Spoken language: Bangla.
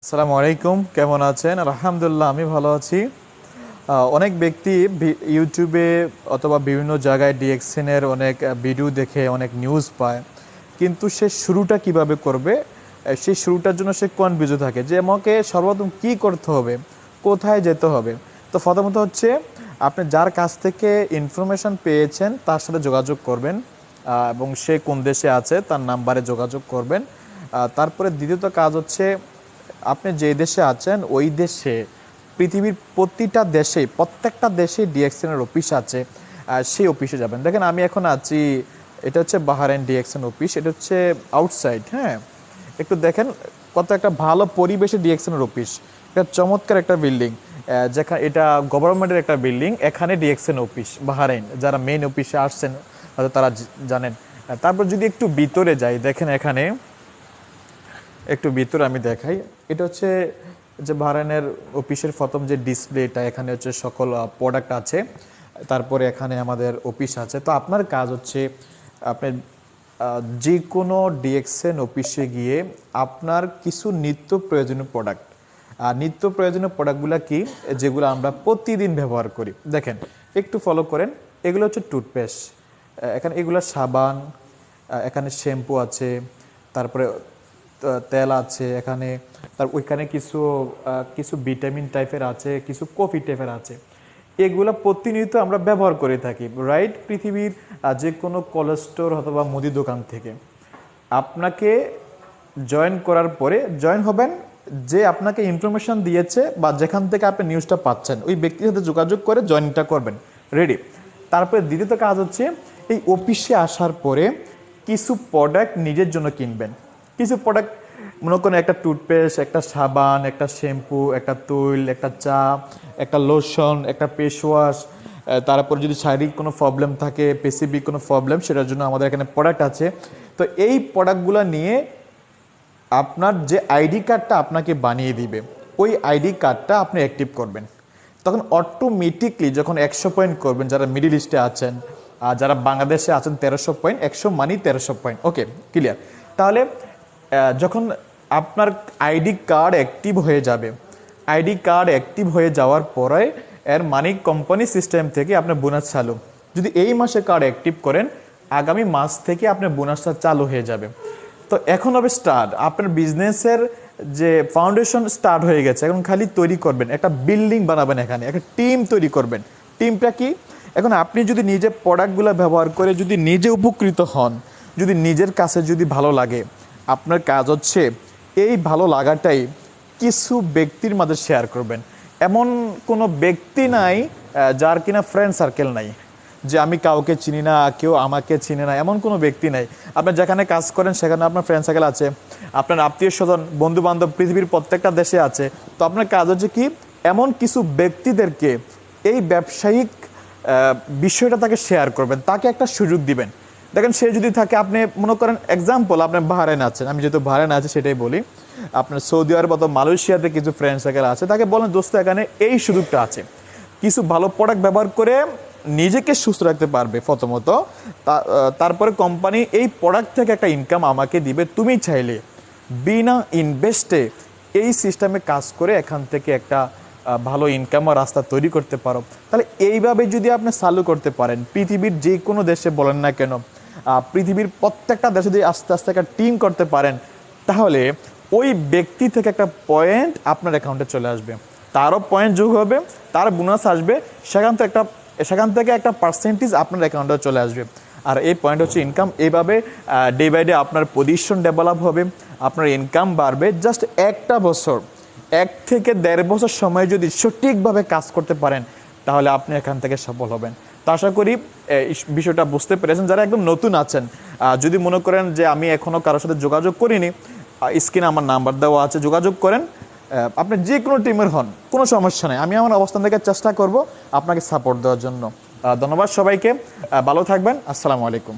আসসালামু আলাইকুম, কেমন আছেন? আলহামদুলিল্লাহ, আমি ভালো আছি। অনেক ব্যক্তি ইউটিউবে অথবা বিভিন্ন জায়গায় ডিএক্সএনের অনেক ভিডিও দেখে অনেক নিউজ পায়, কিন্তু সে শুরুটা কিভাবে করবে, সেই শুরুটার জন্য সে কনফিউজ থাকে যে আমাকে সর্বপ্রথম কী করতে হবে, কোথায় যেতে হবে। তো প্রথমত হচ্ছে আপনি যার কাছ থেকে ইনফরমেশান পেয়েছেন তার সাথে যোগাযোগ করবেন, এবং সে কোন দেশে আছে তার নাম্বারে যোগাযোগ করবেন। তারপরে দ্বিতীয়ত কাজ হচ্ছে আপনি যে দেশে আছেন ওই দেশে পৃথিবীর প্রত্যেকটা দেশে ডিএক্সএনের অফিস আছে, সেই অফিসে যাবেন। দেখেন আমি এখন আছি, এটা হচ্ছে বাহরাইন ডিএক্সএন অফিস, এটা হচ্ছে আউটসাইড। হ্যাঁ, একটু দেখেন কত একটা ভালো পরিবেশে ডিএক্সএনের অফিস, এটা চমৎকার একটা বিল্ডিং, যেখানে এটা গভর্নমেন্টের একটা বিল্ডিং, এখানে ডিএক্সএন অফিস বাহরাইন। যারা মেইন অফিসে আসছেন হয়তো তারা জানেন। তারপর যদি একটু ভিতরে যাই, দেখেন এখানে একটু ভিতরে আমি দেখাই। এটা হচ্ছে যে বাহরাইনের অফিসের প্রথম যে ডিসপ্লেটা, এখানে হচ্ছে সকল প্রোডাক্ট আছে। তারপরে এখানে আমাদের অফিস আছে। তো আপনার কাজ হচ্ছে আপনি যে কোনো ডিএক্সএন অফিসে গিয়ে আপনার কিছু নিত্য প্রয়োজনীয় প্রোডাক্ট, নিত্য প্রয়োজনীয় প্রোডাক্টগুলো কি, যেগুলো আমরা প্রতিদিন ব্যবহার করি। দেখেন একটু ফলো করেন, এগুলো হচ্ছে টুথপেস্ট, এখানে এগুলো সাবান, এখানে শ্যাম্পু আছে, তারপরে তেল আছে এখানে, তার ওইখানে কিছু কিছু ভিটামিন টাইপের আছে, কিছু কফি টাইপের আছে। এগুলো প্রতিনিয়ত আমরা ব্যবহার করে থাকি, রাইট? পৃথিবীর যে কোনো কোল্ড স্টোর অথবা মুদি দোকান থেকে আপনাকে জয়েন করার পরে জয়েন হবেন, যে আপনাকে ইনফরমেশন দিয়েছে বা যেখান থেকে আপনি নিউজটা পাচ্ছেন ওই ব্যক্তির সাথে যোগাযোগ করে জয়েনটা করবেন। রেডি? তারপরে দ্বিতীয়ত কাজ হচ্ছে এই অফিসে আসার পরে কিছু প্রোডাক্ট নিজের জন্য কিনবেন। কিছু প্রোডাক্ট, মনে করেন একটা টুথপেস্ট, একটা সাবান, একটা শ্যাম্পু, একটা তৈল, একটা চা, একটা লোশন, একটা ফেস ওয়াশ। তারপর যদি শারীরিক কোনো প্রবলেম থাকে, স্পেসিফিক কোনো প্রবলেম, সেটার জন্য আমাদের এখানে প্রোডাক্ট আছে। তো এই প্রোডাক্টগুলো নিয়ে আপনার যে আইডি কার্ডটা আপনাকে বানিয়ে দিবে, ওই আইডি কার্ডটা আপনি অ্যাক্টিভ করবেন। তখন অটোমেটিকলি যখন 100 পয়েন্ট করবেন, যারা মিডিল ইস্টে আছেন আর যারা বাংলাদেশে আছেন 1300 পয়েন্ট, 100 মানি 1300 পয়েন্ট। ওকে, ক্লিয়ার? তাহলে যখন আপনার আইডি কার্ড অ্যাক্টিভ হয়ে যাবে, আইডি কার্ড অ্যাক্টিভ হয়ে যাওয়ার পরে এর মানি কোম্পানি সিস্টেম থেকে আপনার বোনাস চালু। যদি এই মাসে কার্ড অ্যাক্টিভ করেন, আগামী মাস থেকে আপনার বোনাসটা চালু হয়ে যাবে। তো এখন হবে স্টার্ট, আপনার বিজনেসের যে ফাউন্ডেশন স্টার্ট হয়ে গেছে, এখন খালি তৈরি করবেন, একটা বিল্ডিং বানাবেন, এখানে একটা টিম তৈরি করবেন। টিমটা কি? এখন আপনি যদি নিজে প্রোডাক্টগুলো ব্যবহার করে যদি নিজে উপকৃত হন, যদি নিজের কাছে যদি ভালো লাগে, আপনার কাজ হচ্ছে এই ভালো লাগাটাই কিছু ব্যক্তির মাঝে শেয়ার করবেন। এমন কোনো ব্যক্তি নাই যার কিনা ফ্রেন্ড সার্কেল নাই, যে আমি কাউকে চিনি না, কেউ আমাকে চিনে না, এমন কোনো ব্যক্তি নাই। আপনি যেখানে কাজ করেন সেখানে আপনার ফ্রেন্ড সার্কেল আছে, আপনার আত্মীয় স্বজন, বন্ধু বান্ধব পৃথিবীর প্রত্যেকটা দেশে আছে। তো আপনার কাজ হচ্ছে কি, এমন কিছু ব্যক্তিদেরকে এই ব্যবসায়িক বিষয়টা তাকে শেয়ার করবেন, তাকে একটা সুযোগ দিবেন। দেখেন সে যদি থাকে, আপনি মনে করেন এক্সাম্পল, আপনি বাহরাইন আছেন, আমি যেহেতু বাহরাইন আছে সেটাই বলি, আপনার সৌদি আরব অথবা মালয়েশিয়াতে কিছু ফ্রেন্ড সার্কেল আছে, তাকে বলেন দোস্ত এখানে এই সুযোগটা আছে, কিছু ভালো প্রোডাক্ট ব্যবহার করে নিজেকে সুস্থ রাখতে পারবে প্রথমত, তারপরে কোম্পানি এই প্রোডাক্ট থেকে একটা ইনকাম আমাকে দিবে। তুমি চাইলে বিনা ইনভেস্টে এই সিস্টেমে কাজ করে এখান থেকে একটা ভালো ইনকাম ও রাস্তা তৈরি করতে পারো। তাহলে এইভাবে যদি আপনি চালু করতে পারেন, পৃথিবীর যে কোনো দেশে বলেন না কেন, পৃথিবীর প্রত্যেকটা দেশে যদি আস্তে আস্তে একটা টিম করতে পারেন, তাহলে ওই ব্যক্তি থেকে একটা পয়েন্ট আপনার অ্যাকাউন্টে চলে আসবে, তারও পয়েন্ট যোগ হবে, তার বোনাস আসবে, সেখান থেকে একটা পার্সেন্টেজ আপনার অ্যাকাউন্টে চলে আসবে। আর এই পয়েন্ট হচ্ছে ইনকাম। এইভাবে ডে বাই ডে আপনার পজিশন ডেভেলপ হবে, আপনার ইনকাম বাড়বে। জাস্ট একটা বছর, 1 থেকে 1.5 বছর সময় যদি সঠিকভাবে কাজ করতে পারেন, তাহলে আপনি এখান থেকে সফল হবেন। তো আশা করি বিষয়টা বুঝতে পেরেছেন। যারা একদম নতুন আছেন, যদি মনে করেন যে আমি এখনও কারোর সাথে যোগাযোগ করিনি, স্ক্রিনে আমার নাম্বার দেওয়া আছে, যোগাযোগ করেন। আপনি যে কোনো টিমের হন, কোনো সমস্যা নেই, আমি আমার অবস্থান থেকে চেষ্টা করব আপনাকে সাপোর্ট দেওয়ার জন্য। ধন্যবাদ সবাইকে, ভালো থাকবেন। আসসালামু আলাইকুম।